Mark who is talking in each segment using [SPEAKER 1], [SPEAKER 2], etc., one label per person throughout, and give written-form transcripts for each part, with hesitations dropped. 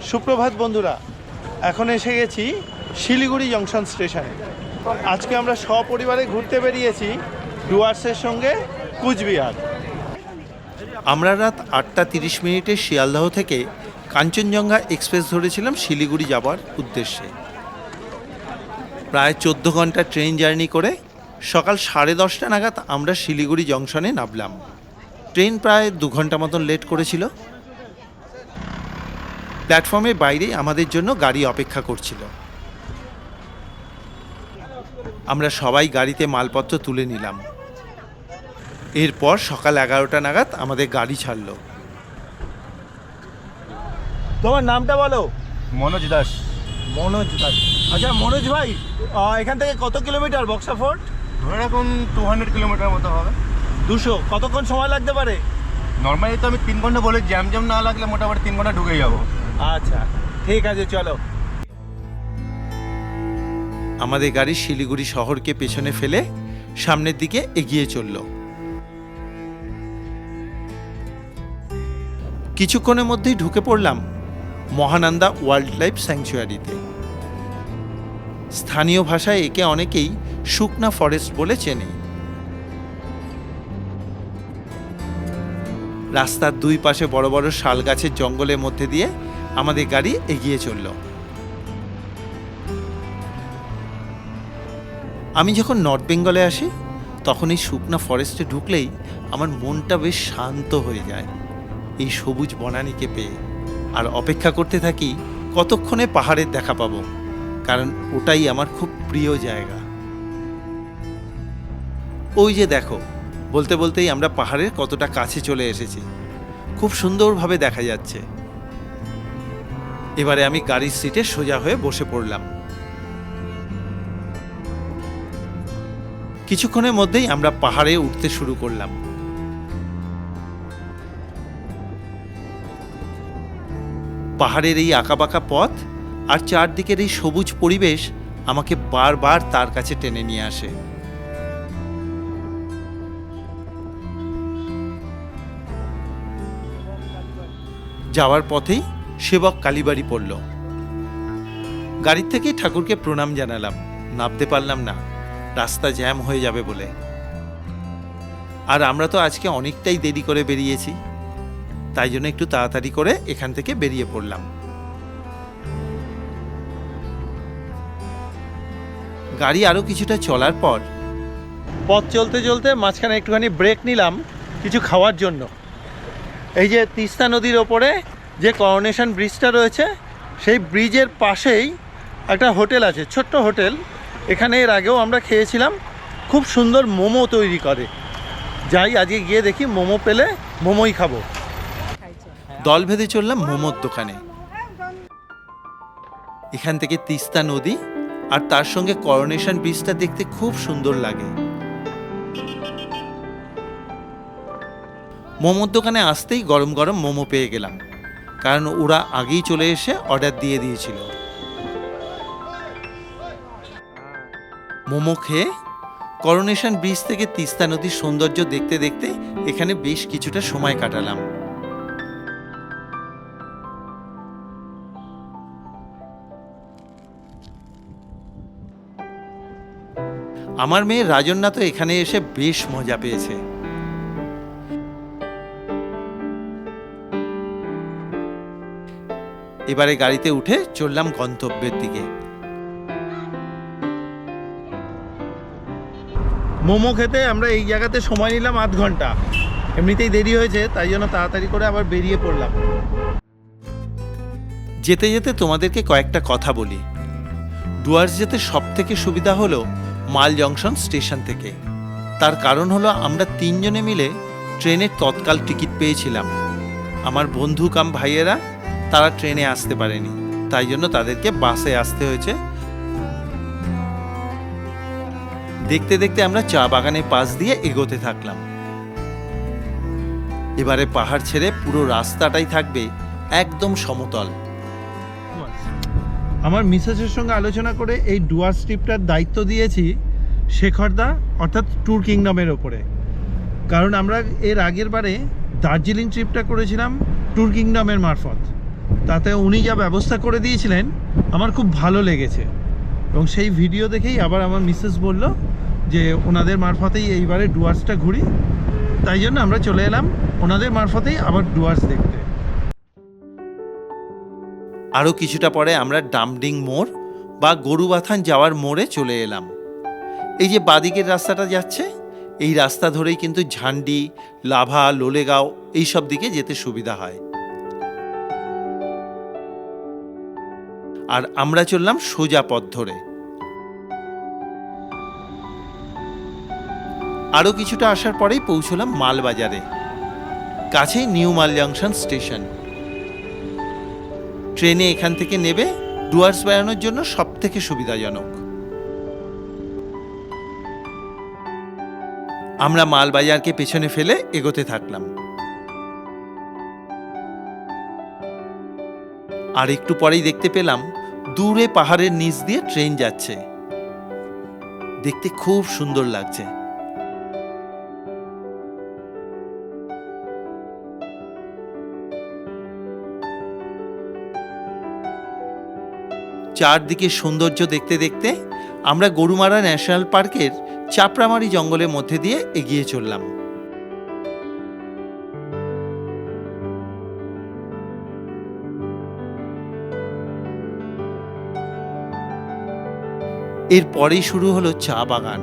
[SPEAKER 1] সুপ্রভাত বন্ধুরা, এখন এসে গেছি শিলিগুড়ি জংশন স্টেশনে। আজকে আমরা সপরিবারে ঘুরতে বেরিয়েছি ডুয়ার্সের সঙ্গে কুচবিহার। আমরা রাত 8:30 শিয়ালদহ থেকে কাঞ্চনজঙ্ঘা এক্সপ্রেস ধরেছিলাম শিলিগুড়ি যাওয়ার উদ্দেশ্যে। প্রায় 14 ঘন্টা ট্রেন জার্নি করে সকাল 10:30 নাগাদ আমরা শিলিগুড়ি জংশনে নামলাম। ট্রেন প্রায় 2 ঘন্টা মতন লেট করেছিল। প্ল্যাটফর্মের বাইরে আমাদের জন্য গাড়ি অপেক্ষা করছিল। আমরা সবাই গাড়িতে মালপত্র তুলে নিলাম। এরপর সকাল 11টা নাগাদ আমাদের গাড়ি ছাড়ল। তোমার নামটা বলো?
[SPEAKER 2] মনোজ দাস।
[SPEAKER 1] মনোজ দাস। আচ্ছা মনোজ ভাই, এখান থেকে কত কিলোমিটার বক্সা ফোর্ট?
[SPEAKER 2] ধরে রাখুন 200 কিলোমিটার মতো হবে।
[SPEAKER 1] 200? কতক্ষণ সময় লাগতে পারে?
[SPEAKER 2] নর্মালি তো আমি 3 ঘন্টা বলে, জ্যাম না লাগলে মোটামুটি 3 ঘন্টা ঢুকে যাবো।
[SPEAKER 1] আচ্ছা ঠিক আছে, চলো। আমাদের গাড়ি শিলিগুড়ি শহরকে পেছনে ফেলে সামনের দিকে এগিয়ে চলল। কিছুক্ষণের মধ্যেই ঢুকে পড়লাম মহানন্দা ওয়াইল্ড লাইফ স্যাংচুয়ারিতে। স্থানীয় ভাষায় একে অনেকেই শুকনা ফরেস্ট বলে চেনে। রাস্তার দুই পাশে বড় বড় শাল গাছের জঙ্গলের মধ্যে দিয়ে আমাদের গাড়ি এগিয়ে চলল। আমি যখন নর্থ বেঙ্গলে আসি তখন এই শুকনা ফরেস্টে ঢুকলেই আমার মনটা বেশ শান্ত হয়ে যায় এই সবুজ বনানীকে পেয়ে। আর অপেক্ষা করতে থাকি কতক্ষণে পাহাড়ের দেখা পাবো, কারণ ওটাই আমার খুব প্রিয় জায়গা। ওই যে দেখো, বলতে বলতেই আমরা পাহাড়ের কতটা কাছে চলে এসেছি। খুব সুন্দরভাবে দেখা যাচ্ছে। এবারে আমি গাড়ির সিটে সোজা হয়ে বসে পড়লাম। কিছুক্ষণের মধ্যেই আমরা পাহাড়ে উঠতে শুরু করলাম। পাহাড়ের এই আঁকাবাঁকা পথ আর চারদিকের এই সবুজ পরিবেশ আমাকে বারবার তার কাছে টেনে নিয়ে আসে। যাওয়ার পথেই সেবক কালীবাড়ি পড়ল। গাড়ির থেকে ঠাকুরকে প্রণাম জানালাম। নামতে পারলাম না, রাস্তা জ্যাম হয়ে যাবে বলে। আর আমরা তো আজকে অনেকটাই দেরি করে বেরিয়েছি, তাই জন্য একটু তাড়াতাড়ি করে এখান থেকে বেরিয়ে পড়লাম। গাড়ি আরো কিছুটা চলার পর পথ চলতে চলতে মাঝখানে একটুখানি ব্রেক নিলাম কিছু খাওয়ার জন্য। এই যে তিস্তা নদীর ওপরে যে করোনেশন ব্রিজটা রয়েছে, সেই ব্রিজের পাশেই একটা হোটেল আছে, ছোট্ট হোটেল। এখানে এর আগেও আমরা খেয়েছিলাম। খুব সুন্দর মোমো তৈরি করে। যাই আজকে গিয়ে দেখি, মোমো পেলে মোমোই খাবো। দল ভেদে চললাম মোমোর দোকানে। এখান থেকে তিস্তা নদী আর তার সঙ্গে করোনেশন ব্রিজটা দেখতে খুব সুন্দর লাগে। মোমোর দোকানে আসতেই গরম গরম মোমো পেয়ে গেলাম, কারণ ওরা আগেই চলে এসে অর্ডার দিয়ে দিয়েছিল। মোমো খেয়ে করোনেশন ব্রিজ থেকে তিস্তা নদীর সৌন্দর্য দেখতে দেখতে এখানে বেশ কিছুটা সময় কাটালাম। আমার মেয়ে রাজন্না তো এখানে এসে বেশ মজা পেয়েছে। এবারে গাড়িতে উঠে চললাম গন্তব্যের দিকে। মোমো খেতে আমরা এই জায়গাতে সময় নিলাম আধ ঘন্টা। এমনিতেই দেরি হয়েছে, তাই জন্য তাড়াতাড়ি করে আবার বেরিয়ে পড়লাম। যেতে যেতে তোমাদেরকে কয়েকটা কথা বলি। ডুয়ার্স যেতে সব থেকে সুবিধা হলো মাল জংশন স্টেশন থেকে। তার কারণ হলো আমরা 3 জনে মিলে ট্রেনের তৎকাল টিকিট পেয়েছিলাম। আমার বন্ধু কাম ভাইয়েরা তারা ট্রেনে আসতে পারেনি, তাই জন্য তাদেরকে বাসে আসতে হয়েছে। দেখতে দেখতে আমরা চা বাগানের পাশ দিয়ে এগোতে থাকলাম। এবারে পাহাড় ছেড়ে পুরো রাস্তাটাই থাকবে একদম সমতল। আমার মিসেসের সঙ্গে আলোচনা করে এই ডুয়ার্স ট্রিপটার দায়িত্ব দিয়েছি শেখরদা, অর্থাৎ ট্যুর কিংডমের ওপরে। কারণ আমরা এর আগের বারে দার্জিলিং ট্রিপটা করেছিলাম ট্যুর কিংডমের মারফত। তাতে উনি যা ব্যবস্থা করে দিয়েছিলেন আমার খুব ভালো লেগেছে, এবং সেই ভিডিও দেখেই আবার আমার মিসেস বলল যে ওনাদের মারফতেই এইবারে ডুয়ার্সটা ঘুরি। তাই জন্য আমরা চলে এলাম ওনাদের মারফতেই আবার ডুয়ার্স দেখতে। আরও কিছুটা পরে আমরা ডামডিং মোড় বা গরুবাথান যাওয়ার মোড়ে চলে এলাম। এই যে বাদিকের রাস্তাটা যাচ্ছে, এই রাস্তা ধরেই কিন্তু ঝান্ডি, লাভা, লোলেগাঁও এইসব দিকে যেতে সুবিধা হয়। আর আমরা চললাম সোজা পথ ধরে। আরও কিছুটা আসার পরেই পৌঁছলাম মালবাজারে, কাছেই নিউ মাল জাংশন স্টেশন। ট্রেনে এখান থেকে নেবে ডুয়ার্স বেড়ানোর জন্য সব থেকে সুবিধাজনক। আমরা মালবাজারকে পেছনে ফেলে এগোতে থাকলাম। আর একটু পরেই দেখতে পেলাম দূরে পাহাড়ের নিচ দিয়ে ট্রেন যাচ্ছে, দেখতে খুব সুন্দর লাগছে। চারদিকে সৌন্দর্য দেখতে দেখতে আমরা গরুমারা ন্যাশনাল পার্কের চাপড়ামারি জঙ্গলের মধ্যে দিয়ে এগিয়ে চললাম। এরপরেই শুরু হলো চা বাগান।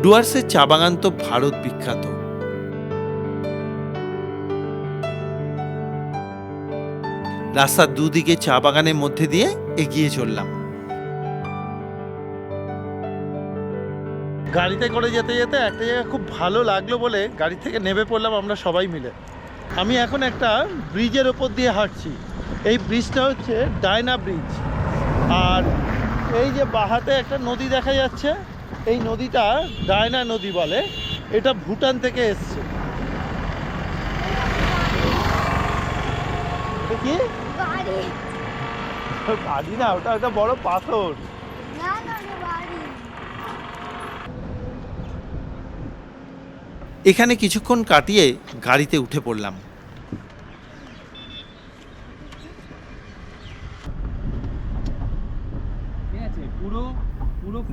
[SPEAKER 1] ডুয়ার্সের চা বাগান তো ভারত বিখ্যাত। রাস্তার দুদিকে চা বাগানের মধ্যে দিয়ে এগিয়ে চললাম। গাড়িতে করে যেতে যেতে একটা জায়গা খুব ভালো লাগলো বলে গাড়ি থেকে নেমে পড়লাম আমরা সবাই মিলে। আমি এখন একটা ব্রিজের ওপর দিয়ে হাঁটছি। এই ব্রিজটা হচ্ছে ডায়না ব্রিজ। আর এই যে বাহাতে একটা নদী দেখা যাচ্ছে, এই নদীটা ডায়না নদী বলে। এটা ভুটান থেকে এসছে। কি বাড়ি না, ওটা একটা বড় পাথর। এখানে কিছুক্ষণ কাটিয়ে গাড়িতে উঠে পড়লাম।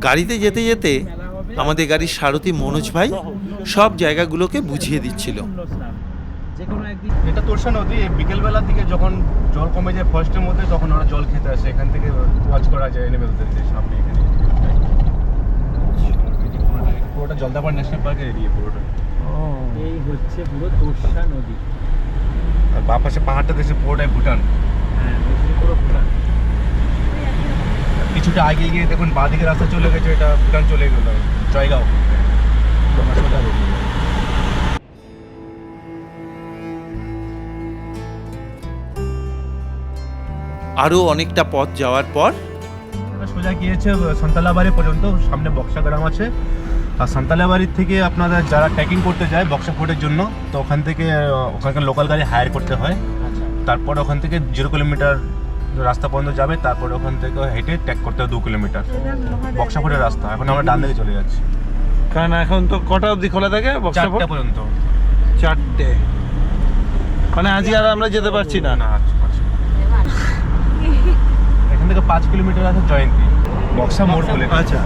[SPEAKER 1] গাড়িতে যেতে যেতে আমাদের গাড়ির সারথি মনোজ ভাই সব জায়গাগুলোকে বুঝিয়ে দিচ্ছিল।
[SPEAKER 2] এটা তোরসা নদী। বিকেলবেলার দিকে যখন জল কমে যায় ফার্স্টের মধ্যে, তখন ওরা জল খেতে আসে। এখান থেকে ওয়াচ করা যায় নেমে সামনে। এখানে পুরোটা জলদাপাড় ন্যাশনাল পার্কের এরিয়া পুরোটা।
[SPEAKER 3] এই হচ্ছে পুরো তোরসা নদী।
[SPEAKER 2] আর বাঁ পাশে পাহাড়টা দেশে পুরোটাই ভুটান।
[SPEAKER 3] হ্যাঁ, পুরো ভুটান।
[SPEAKER 2] কিছুটা আগে গিয়ে দেখুন বাঁদিকে রাস্তা চলে গেছে, এটা ভুটান চলে গেল, জয়গাঁও।
[SPEAKER 1] আরও অনেকটা পথ যাওয়ার পর
[SPEAKER 2] সোজা গিয়েছে সান্তালাবাড়ি পর্যন্ত। সামনে বক্সা গ্রাম আছে। আর সান্তালাবাড়ির থেকে আপনারা যারা ট্রেকিং করতে যায় বক্সা ফোর্টের জন্য, তো ওখান থেকে ওখানকার লোকাল গাড়ি হায়ার করতে হয়। তারপর ওখান থেকে 0 কিলোমিটার রাস্তা পর্যন্ত যাবে। তারপর ওখান থেকে হেঁটে ট্রেক করতে হয় 2 কিলোমিটার বক্সা ফোর্টের রাস্তা। এখন আমরা ডান দিকে চলে যাচ্ছি।
[SPEAKER 1] কারণ এখন তো কটা অবধি খোলা থাকে?
[SPEAKER 2] 4টা পর্যন্ত।
[SPEAKER 1] 4টে, মানে আজকে আর আমরা যেতে পারছি না।
[SPEAKER 2] না, এখান থেকে 5 কিলোমিটার আছে জয়ন্তী, বক্সা মোড় বলে।
[SPEAKER 1] আচ্ছা,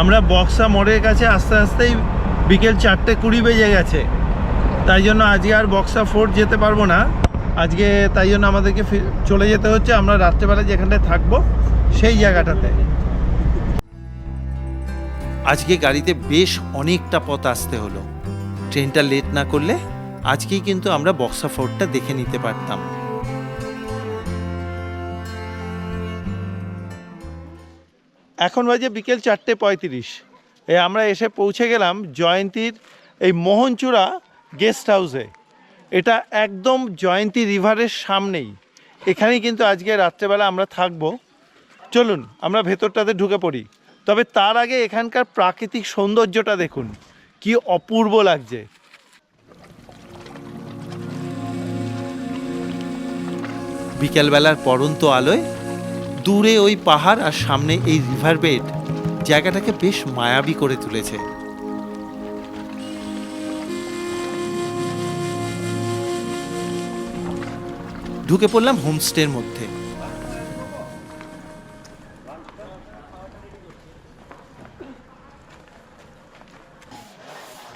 [SPEAKER 1] আমরা বক্সা মোড়ের কাছে আস্তে আস্তেই বিকেল 4:20 বেজে গেছে। তাই জন্য আজকে আর বক্সা ফোর্ট যেতে পারবো না আজকে। তাই জন্য আমাদেরকে চলে যেতে হচ্ছে আমরা রাত্রেবেলা যেখানটায় থাকবো সেই জায়গাটাতে। আজকে গাড়িতে বেশ অনেকটা পথ আসতে হলো। ট্রেনটা লেট না করলে আজকেই কিন্তু আমরা বক্সা ফোর্টটা দেখে নিতে পারতাম। এখন বাজে বিকেল 4:35। আমরা এসে পৌঁছে গেলাম জয়ন্তীর এই মোহনচূড়া গেস্ট হাউসে। এটা একদম জয়ন্তী রিভারের সামনেই। এখানেই কিন্তু আজকে রাত্রেবেলা আমরা থাকবো। চলুন আমরা ভেতরটাতে ঢুকে পড়ি। তবে তার আগে এখানকার প্রাকৃতিক সৌন্দর্যটা দেখুন, কি অপূর্ব লাগছে। বিকেলবেলার পড়ন্ত আলোয় দূরে ওই পাহাড় আর সামনে এই রিভার বেড জায়গাটাকে বেশ মায়াবী করে তুলেছে। ঢুকে পড়লাম হোমস্টের মধ্যে।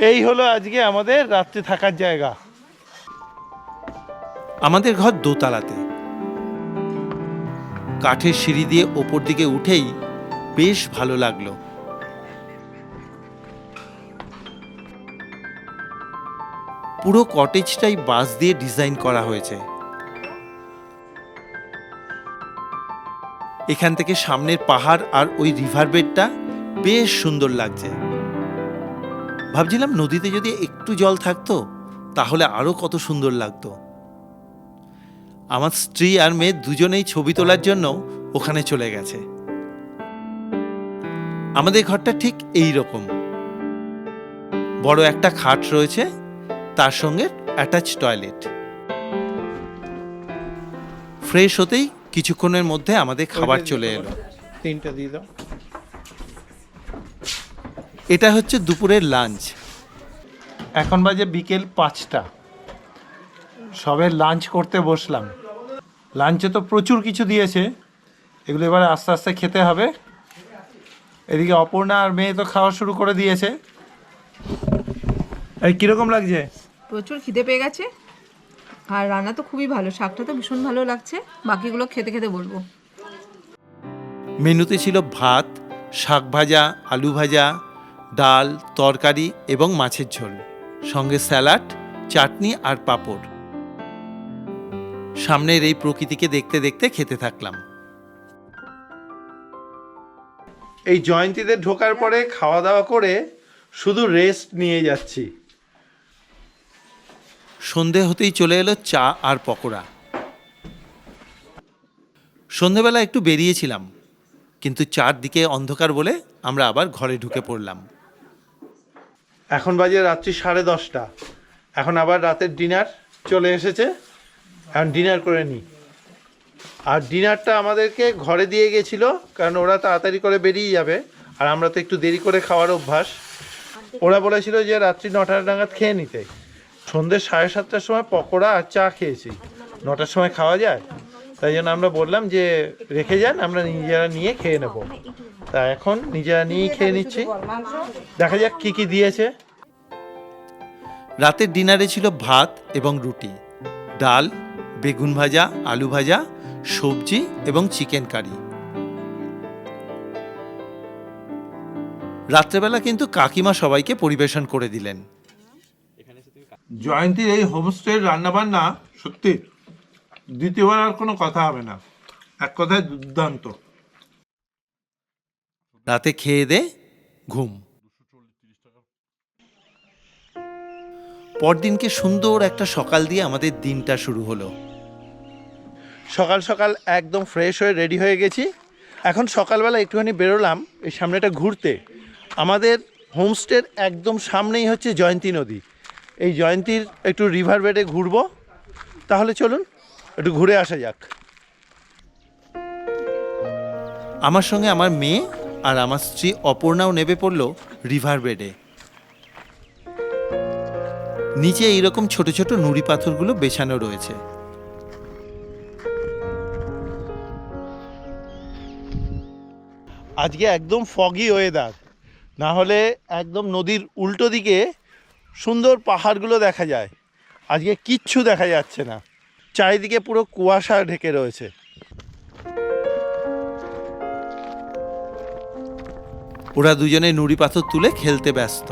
[SPEAKER 1] এই হলো আজকে আমাদের রাত্রে থাকার জায়গা। আমাদের ঘর দোতলাতে। কাঠের সিঁড়ি দিয়ে ওপর দিকে উঠেই বেশ ভালো লাগলো। পুরো কটেজটাই বাঁশ দিয়ে ডিজাইন করা হয়েছে। এখান থেকে সামনের পাহাড় আর ওই রিভার বেডটা বেশ সুন্দর লাগছে। ভাবছিলাম নদীতে যদি একটু জল থাকতো তাহলে আরো কত সুন্দর লাগতো। আমার স্ত্রী আর মেয়ে দুজনেই ছবি তোলার জন্য ওখানে চলে গেছে। আমাদের ঘরটা ঠিক এই রকম। বড় একটা খাট রয়েছে, তার সঙ্গে অ্যাটাচ টয়লেট। ফ্রেশ হতেই কিছুক্ষণের মধ্যে আমাদের খাবার চলে এলো। 3টা দিয়ে দাও। এটা হচ্ছে দুপুরের লাঞ্চ। এখন বাজে বিকেল 5টা। সবে লাঞ্চ করতে বসলাম। লাঞ্চে তো প্রচুর কিছু দিয়েছে, এগুলো এবার আস্তে আস্তে খেতে হবে। এদিকে অপর্ণা আর মেয়ে তো খাওয়া শুরু করে দিয়েছে। এই কিরকম লাগছে?
[SPEAKER 4] প্রচুর খিদে পেয়ে গেছে, আর রান্না তো খুবই ভালো, শাকটা তো ভীষণ ভালো লাগছে। বাকিগুলো খেতে খেতে বলবো।
[SPEAKER 1] মেনুতে ছিল ভাত, শাক ভাজা, আলু ভাজা, ডাল, তরকারি এবং মাছের ঝোল, সঙ্গে স্যালাড, চাটনি আর পাঁপড়। সামনের এই প্রকৃতিকে দেখতে দেখতে খেতে থাকলাম। এই জয়ন্তীতে ঢোকার পরে খাওয়া দাওয়া করে শুধু রেস্ট নিয়ে যাচ্ছি। সন্ধে হতেই চলে এলো চা আর পকোড়া। সন্ধেবেলা একটু বেরিয়েছিলাম, কিন্তু চারদিকে অন্ধকার বলে আমরা আবার ঘরে ঢুকে পড়লাম। এখন বাজে রাত্রি 10:30। এখন আবার রাতের ডিনার চলে এসেছে। এখন ডিনার করে নিই। আর ডিনারটা আমাদেরকে ঘরে দিয়ে গেছিলো, কারণ ওরা তাড়াতাড়ি করে বেরিয়ে যাবে, আর আমরা তো একটু দেরি করে খাওয়ার অভ্যাস। ওরা বলেছিল যে রাত্রি 9টা নাগাদ খেয়ে নিতে। সন্ধ্যে 7:30টার সময় পকোড়া আর চা খেয়েছি। 9টার সময় খাওয়া যায়, তাই জন্য আমরা বললাম যে রেখে যান, আমরা নিজেরা নিয়ে খেয়ে নেব। তা এখন নিজেরা নিয়েই খেয়ে নিচ্ছি। দেখা যাক কি কি দিয়েছে। রাতের ডিনারে ছিল ভাত এবং রুটি, ডাল, বেগুন ভাজা, আলু ভাজা, সবজি এবং চিকেন কারি। রাত্রেবেলা কিন্তু কাকিমা সবাইকে পরিবেশন করে দিলেন। জয়ন্তীর এই হোমস্টের রান্নাবান্না সত্যি দ্বিতীয়বার আর কোনো কথা হবে না, এক কথায় দুর্দান্ত। রাতে খেয়ে দে ঘুম। পরদিনকে সুন্দর একটা সকাল দিয়ে আমাদের দিনটা শুরু হলো। সকাল সকাল একদম ফ্রেশ হয়ে রেডি হয়ে গেছি। এখন সকালবেলা একটুখানি বেরোলাম এই সামনেটা ঘুরতে। আমাদের হোমস্টের একদম সামনেই হচ্ছে জয়ন্তী নদী। এই জয়ন্তীর একটু রিভার বেডে ঘুরবো। তাহলে চলুন একটু ঘুরে আসা যাক। আমার সঙ্গে আমার মেয়ে আর আমার স্ত্রী অপর্ণাও নেমে পড়লো রিভার বেডে। নিচে এইরকম ছোট ছোট নুড়ি পাথরগুলো বেছানো রয়েছে। আজকে একদম ফগি ওয়েদার, না হলে একদম নদীর উল্টো দিকে সুন্দর পাহাড়গুলো দেখা যায়। আজকে কিচ্ছু দেখা যাচ্ছে না, চারিদিকে পুরো কুয়াশা ঢেকে রয়েছে। ওরা দুজনে নুড়ি পাথর তুলে খেলতে ব্যস্ত।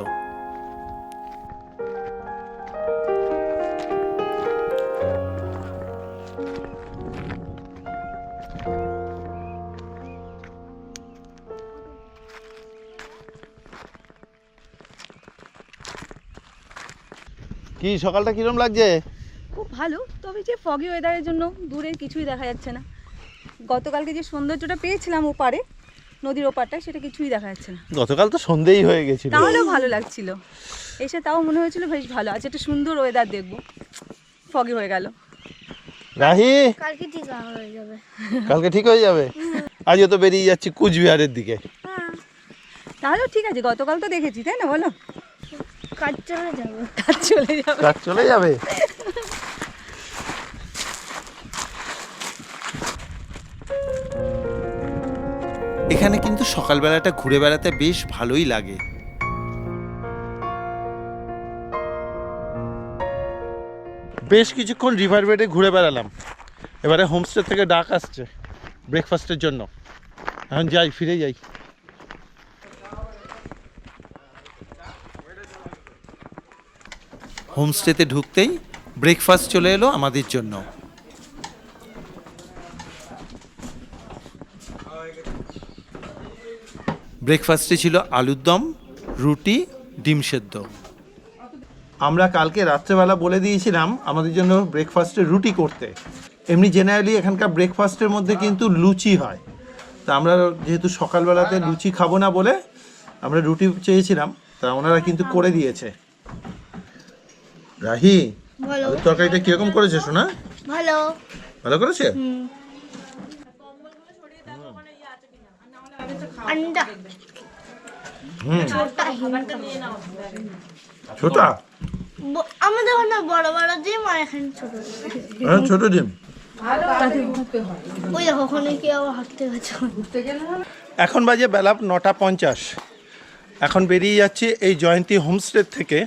[SPEAKER 1] কি সকালটা কিরম লাগছে?
[SPEAKER 4] খুব ভালো, তবে যে ফগি ওয়েদারের জন্য দূরের কিছুই দেখা যাচ্ছে না। গতকালকে যে সৌন্দর্যটা পেয়েছিলাম ওপারে, নদীর ওপারটা, সেটা কিছুই দেখা যাচ্ছে না।
[SPEAKER 1] গতকাল তো সন্ধ্যেই হয়ে গেছিল,
[SPEAKER 4] তাহলেও ভালো লাগছিল এসে, তাও মনে হয়েছিল বেশ ভালো আজ একটা সুন্দর ওয়েদার দেখবো। ফগি হয়ে গেল।
[SPEAKER 1] রাহি,
[SPEAKER 5] কালকে ঠিক হয়ে যাবে।
[SPEAKER 1] কালকে ঠিক হয়ে যাবে। আজও তো বেরিয়ে যাচ্ছি কুচবিহারের দিকে।
[SPEAKER 4] তাহলেও ঠিক আছে, গতকাল তো দেখেছি, তাই না বলো?
[SPEAKER 5] কাজ চলে যাবে।
[SPEAKER 4] কাজ চলে যাবে।
[SPEAKER 1] রাত চলে যাবে। এখানে কিন্তু সকালবেলাটা ঘুরে বেড়াতে বেশ ভালোই লাগে। বেশ কিছুক্ষণ রিভার বেডে ঘুরে বেড়ালাম। এবারে হোমস্টে থেকে ডাক আসছে ব্রেকফাস্টের জন্য। এখন যাই, ফিরে যাই। হোমস্টেতে ঢুকতেই ব্রেকফাস্ট চলে এলো আমাদের জন্য। ব্রেকফাস্টে ছিল আলুর দম, রুটি, ডিম সেদ্ধ। আমরা কালকে রাত্রেবেলা বলে দিয়েছিলাম আমাদের জন্য ব্রেকফাস্টে রুটি করতে। এমনি জেনারেলি এখানকার ব্রেকফাস্টের মধ্যে কিন্তু লুচি হয়, তা আমরা যেহেতু সকালবেলাতে লুচি খাবো না বলে আমরা রুটি চেয়েছিলাম, তা ওনারা কিন্তু করে দিয়েছে। রাহি,
[SPEAKER 5] ভালো
[SPEAKER 1] আলুর তরকারিটা কিরকম করেছে শোনা?
[SPEAKER 5] ভালো
[SPEAKER 1] ভালো করেছে?
[SPEAKER 5] আন্ডা
[SPEAKER 1] ছোটা
[SPEAKER 5] আমাদের ওখানে বড় বড় ডিম আর এখানে ছোট
[SPEAKER 1] ছোট ডিম।
[SPEAKER 5] ওই দেখো ওখানে কি আবার হাঁটতে গেছে।
[SPEAKER 1] এখন বাজে বেলা 9:50। এখন বেরিয়ে যাচ্ছি এই জয়ন্তী হোমস্টে থেকে।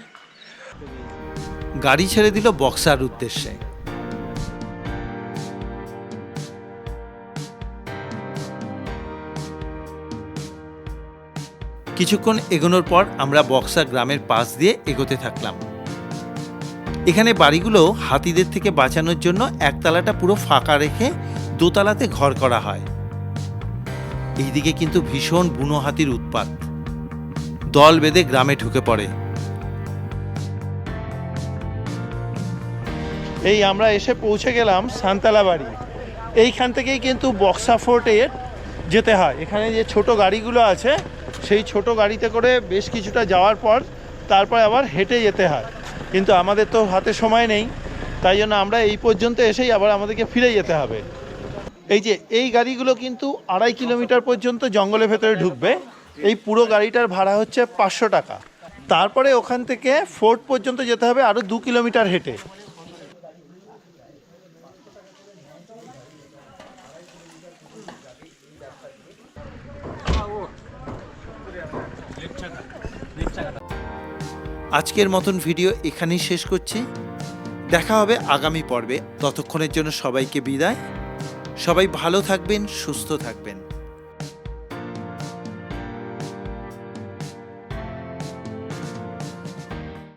[SPEAKER 1] গাড়ি ছেড়ে দিল বক্সার উদ্দেশ্যে। কিছুক্ষণ এগোনোর পর আমরা বক্সা গ্রামের পাশ দিয়ে এগোতে থাকলাম। এখানে বাড়িগুলো হাতিদের থেকে বাঁচানোর জন্য একতলাটা পুরো ফাঁকা রেখে দোতলাতে ঘর করা হয়। এইদিকে কিন্তু ভীষণ বুনো হাতির উৎপাত, দল বেঁধে গ্রামে ঢুকে পড়ে। এই আমরা এসে পৌঁছে গেলাম সান্তালা বাড়ি। এইখান থেকেই কিন্তু বক্সা ফোর্টে যেতে হয়। এখানে যে ছোট গাড়িগুলো আছে সেই ছোট গাড়িতে করে বেশ কিছুটা যাওয়ার পর তারপর আবার হেঁটে যেতে হয়, কিন্তু আমাদের তো হাতে সময় নেই, তাই জন্য আমরা এই পর্যন্ত এসেই আবার আমাদেরকে ফিরে যেতে হবে। এই যে এই গাড়িগুলো কিন্তু 2.5 কিলোমিটার পর্যন্ত জঙ্গলের ভেতরে ঢুকবে। এই পুরো গাড়িটার ভাড়া হচ্ছে 500 টাকা। তারপরে ওখান থেকে ফোর্ট পর্যন্ত যেতে হবে আরও 2 কিলোমিটার হেঁটে। আজকের মতন ভিডিও এখানেই শেষ করছি। দেখা হবে আগামী পর্বে। ততক্ষণের জন্য সবাইকে বিদায়। সবাই ভালো থাকবেন, সুস্থ থাকবেন।